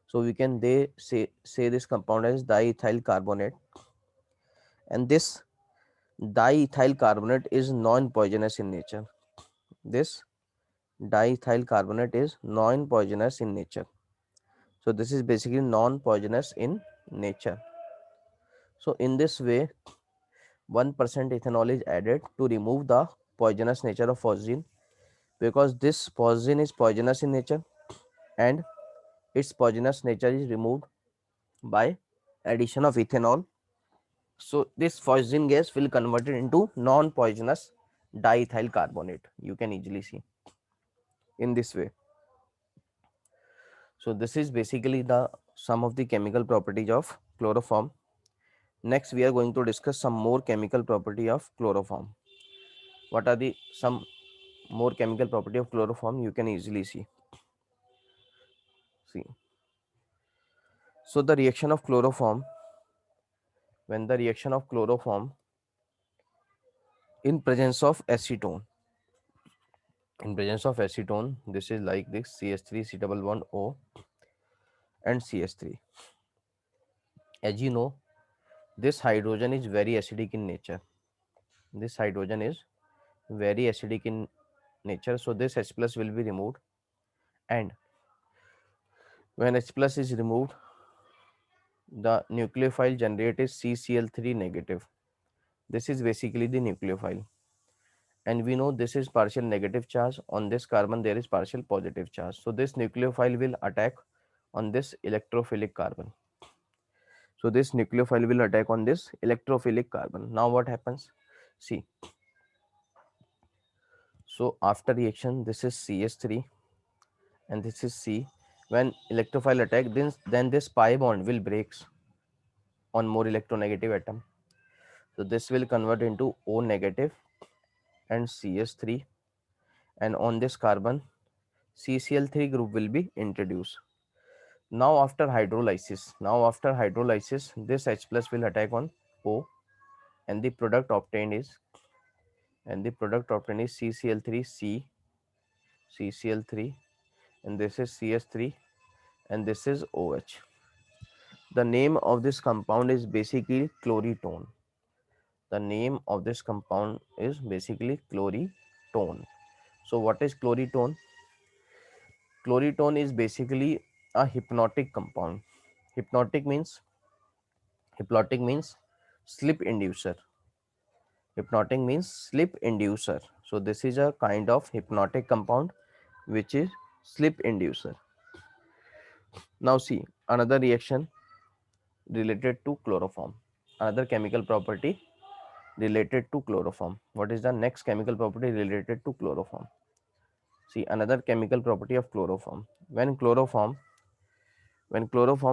So we can say this compound as diethyl carbonate. And this diethyl carbonate is non-poisonous in nature. This diethyl carbonate is non-poisonous in nature. So this is basically non-poisonous in nature. So in this way, 1% ethanol is added to remove the poisonous nature of phosgene, because this phosgene is poisonous in nature and its poisonous nature is removed by addition of ethanol. So this phosgene gas will convert it into non-poisonous diethyl carbonate. You can easily see in this way. So this is basically the some of the chemical properties of chloroform. Next, we are going to discuss some more chemical property of chloroform. What are the some more chemical property of chloroform? You can easily see. So the reaction of chloroform, when the reaction of chloroform in presence of acetone, this is like this CH3 C double bond O and CH3. As you know, this hydrogen is very acidic in nature. This hydrogen is very acidic in nature. So this H plus will be removed, and when H plus is removed, the nucleophile generated is CCl3 negative. This is basically the nucleophile. And we know this is partial negative charge. On this carbon, there is partial positive charge. So this nucleophile will attack on this electrophilic carbon. So this nucleophile will attack on this electrophilic carbon. Now what happens? See. So after reaction, this is CH3 and this is C. When electrophile attack, then this pi bond will breaks on more electronegative atom. So this will convert into O negative and CH3, and on this carbon CCl3 group will be introduced. Now after hydrolysis, this H plus will attack on O, and the product obtained is CCl3C, CCl3, and this is CH3, and this is OH. The name of this compound is basically chloritone. The name of this compound is basically chloritone. So what is chloritone? Chloritone is basically a hypnotic compound. Hypnotic means sleep inducer. Hypnotic means sleep inducer. So this is a kind of hypnotic compound which is sleep inducer. Now see another reaction related to chloroform. Another chemical property related to chloroform. What is the next chemical property related to chloroform? See another chemical property of chloroform. When chloroform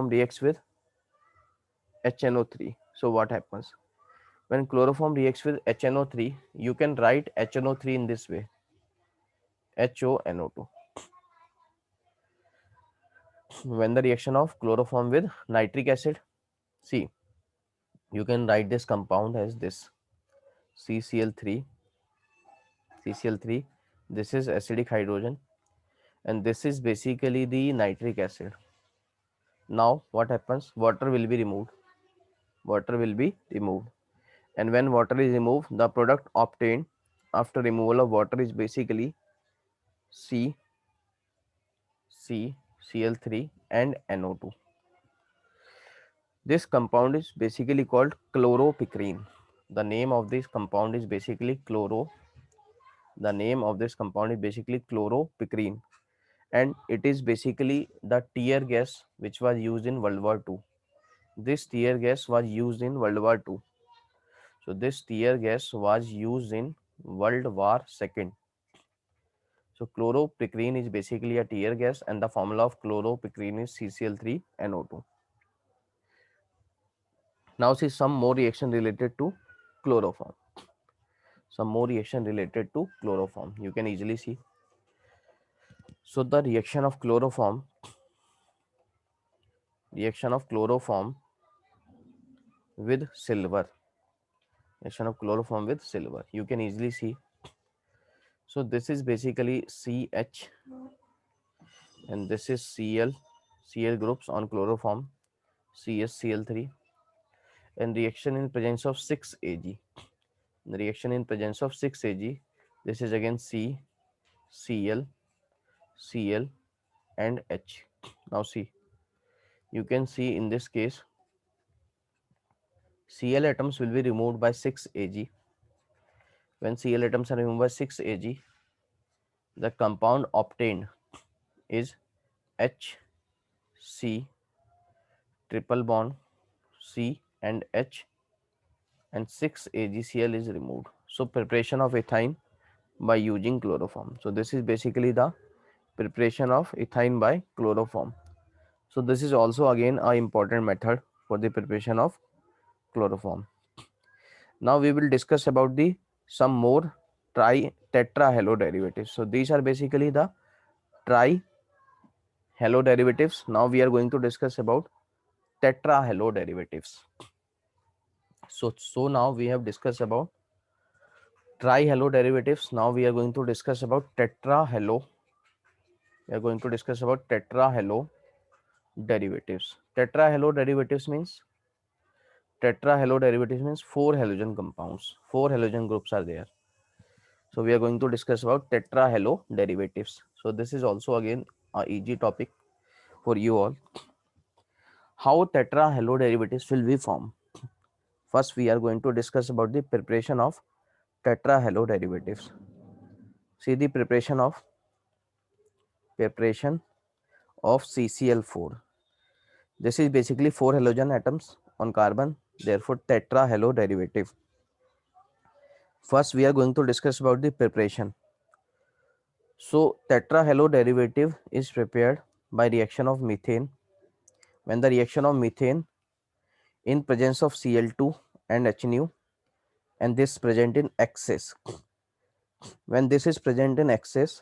reacts with HNO3. So what happens? When chloroform reacts with HNO3, you can write HNO3 in this way, HONO2. When the reaction of chloroform with nitric acid, see, you can write this compound as this, CCl3. This is acidic hydrogen, and this is basically the nitric acid. Now what happens? Water will be removed. Water will be removed, and when water is removed, the product obtained after removal of water is basically C, Cl3 and NO2. This compound is basically called chloropicrin. The name of this compound is basically chloropicrin, and it is basically the tear gas which was used in World War II. This tear gas was used in World War II. So this tear gas was used in World War II. So chloropicrin is basically a tear gas, and the formula of chloropicrin is CCl3NO2. Now see some more reaction related to chloroform. You can easily see. So the reaction of chloroform with silver. You can easily see. So this is basically CH, and this is Cl groups on chloroform, CSCl3, and reaction in presence of 6 Ag. This is again C, Cl, Cl, and H. Now see, you can see in this case Cl atoms will be removed by 6 Ag. When Cl atoms are removed by 6 Ag, the compound obtained is H, C, triple bond C and H, and 6 AgCl is removed. So preparation of ethyne by using chloroform. So this is basically the preparation of ethyne by chloroform. So this is also again a important method for the preparation of chloroform. Now we will discuss about the some more tri tetra halo derivatives. So these are basically the tri halo derivatives. Now we are going to discuss about tetra halo derivatives. So now we have discussed about tri halo derivatives. Now we are going to discuss about tetra halo. We are going to discuss about tetra halo derivatives. Tetra halo derivatives means four halogen compounds. Four halogen groups are there. So we are going to discuss about tetra halo derivatives. So this is also again a easy topic for you all. How tetra halo derivatives will be formed? First, we are going to discuss about the preparation of tetra halo derivatives. See the preparation of CCl4. This is basically 4 halogen atoms on carbon, therefore tetra halo derivative. First, we are going to discuss about the preparation. So tetra halo derivative is prepared by reaction of methane. When the reaction of methane in presence of Cl2 and HNU, and this present in excess. When this is present in excess,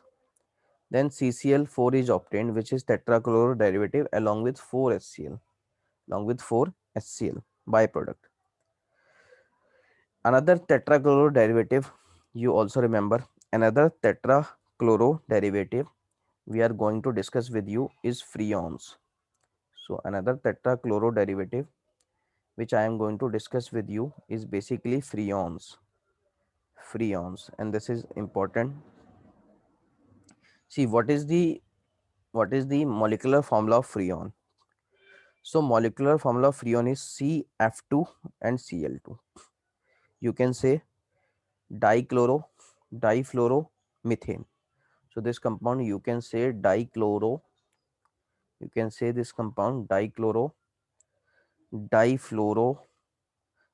then CCl4 is obtained, which is tetrachloro derivative along with 4HCl, byproduct. Another tetrachloro derivative, you also remember, another tetrachloro derivative we are going to discuss with you is freons. So another tetrachloro derivative which I am going to discuss with you is basically freons, and this is important. See, what is the molecular formula of freon? So molecular formula of freon is CF2 and Cl2. You can say difluoromethane. So this compound you can say this compound difluoro,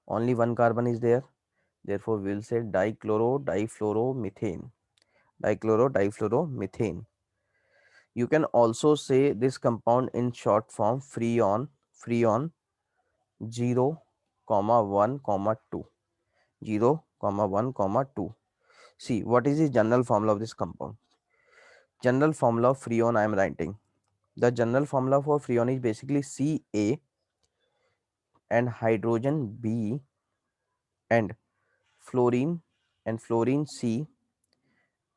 only one carbon is there, therefore we will say difluoromethane. You can also say this compound in short form freon 0, 1, 2. 0, 1, 2. See, what is the general formula of this compound? General formula of freon I am writing. The general formula for freon is basically Ca and hydrogen B and fluorine C,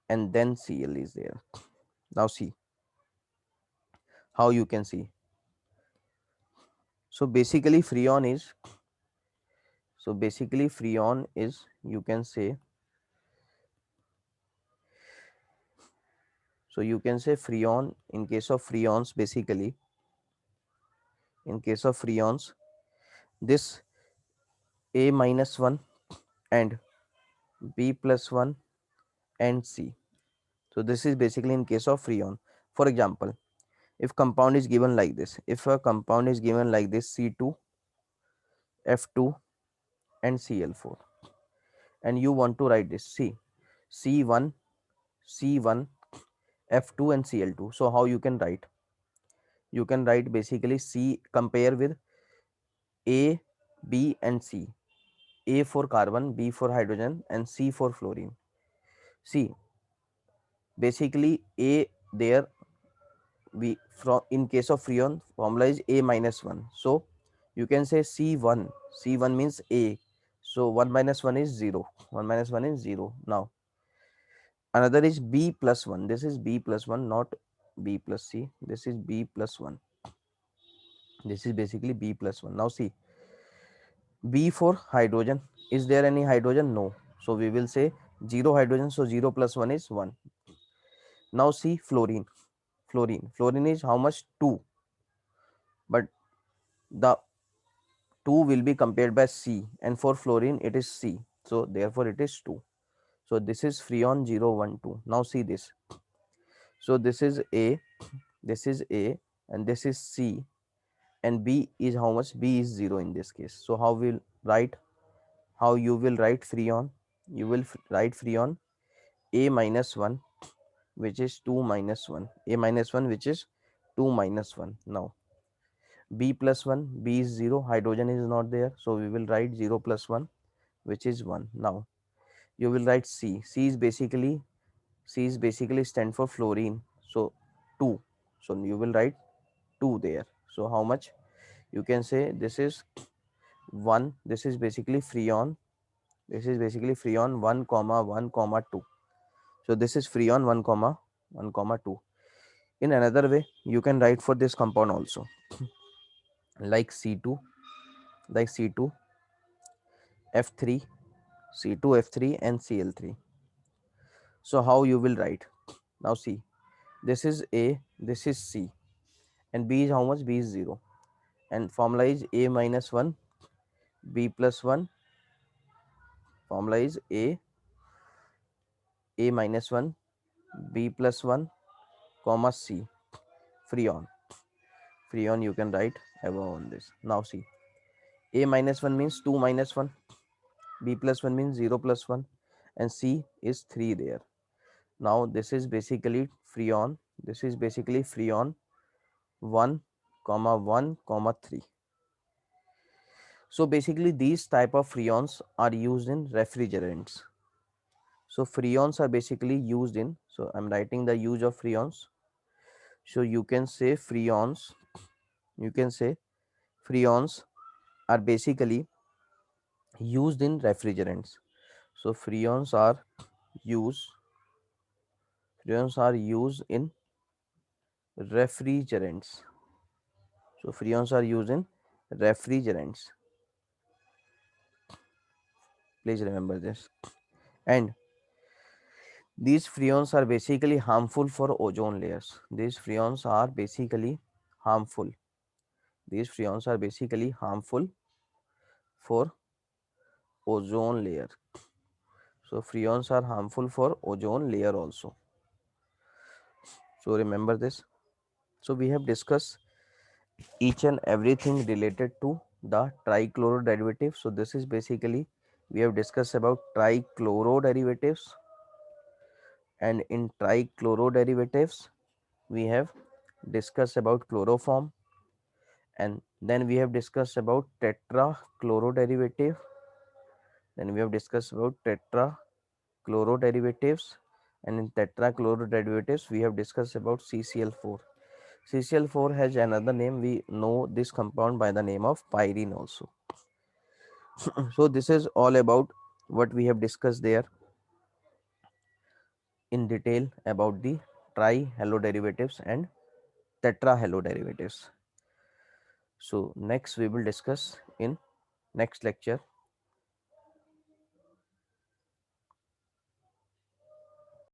and then Cl is there. Now see, how you can see. So basically freon is, you can say, so you can say freon, in case of freons, basically in case of freons, this a minus 1 and b plus 1 and c. So this is basically in case of freon. For example, if compound is given like this, if a compound is given like this, C2, F2 and Cl4, and you want to write this C1, C1, F2 and Cl2. So how you can write? You can write basically C, compare with A, B and C. A for carbon, B for hydrogen and C for fluorine. See, basically A there, we from in case of freon formula is A minus 1. So you can say C1. C1 means A. So 1 minus 1 is 0. 1 minus 1 is 0. Now another is B plus 1. This is B plus 1, not B plus C. This is B plus 1. This is basically B plus 1. Now see, B for hydrogen. Is there any hydrogen? No. So we will say 0 hydrogen. So 0 plus 1 is 1. Now see fluorine. Fluorine is how much? 2. But the 2 will be compared by C, and for fluorine it is C. So therefore it is 2. So this is freon 0, 1, 2. Now see this. So this is A, this is A, and this is C, and B is how much? B is 0 in this case. So how will write? How you will write freon? You will write freon A minus 1, which is 2 minus 1. A minus 1, which is 2 minus 1. Now B plus 1, B is 0, hydrogen is not there. So we will write 0 plus 1, which is 1. Now you will write C. C is basically stand for fluorine. So 2. So you will write 2 there. So how much? You can say this is 1. This is basically freon. This is basically freon 1 comma 1 comma 2. So this is freon 1 comma 1 comma 2. In another way, you can write for this compound also, like C2, like C2, F3, C2, F3 and Cl3. So how you will write? Now see, this is A, this is C, and B is how much? B is 0. And formula is A minus 1, B plus 1. Formula is A minus 1, B plus 1, comma C. Freon. Freon you can write above on this. Now see, A minus 1 means 2 minus 1, B plus 1 means 0 plus 1, and C is 3 there. Now this is basically freon. This is basically freon 1 comma 1 comma 3. So basically these type of freons are used in refrigerants. So freons are basically used in, so I'm writing the use of freons. So you can say freons are basically used in refrigerants. So used freons are used in refrigerants. So freons are used in refrigerants. Please remember this. And these freons are basically harmful for ozone layers. These freons are basically harmful. These freons are basically harmful for ozone layer. So freons are harmful for ozone layer also. So remember this. So we have discussed each and everything related to the trichloro derivative. So this is basically we have discussed about trichloro derivatives, and in trichloro derivatives we have discussed about chloroform, and then we have discussed about tetrachloro derivative. Then we have discussed about tetrachloro derivatives, and in tetrachloro derivatives we have discussed about CCl4. CCl4 has another name. We know this compound by the name of pyrene also. So this is all about what we have discussed there in detail about the tri-halo derivatives and tetrahalo derivatives. So next we will discuss in next lecture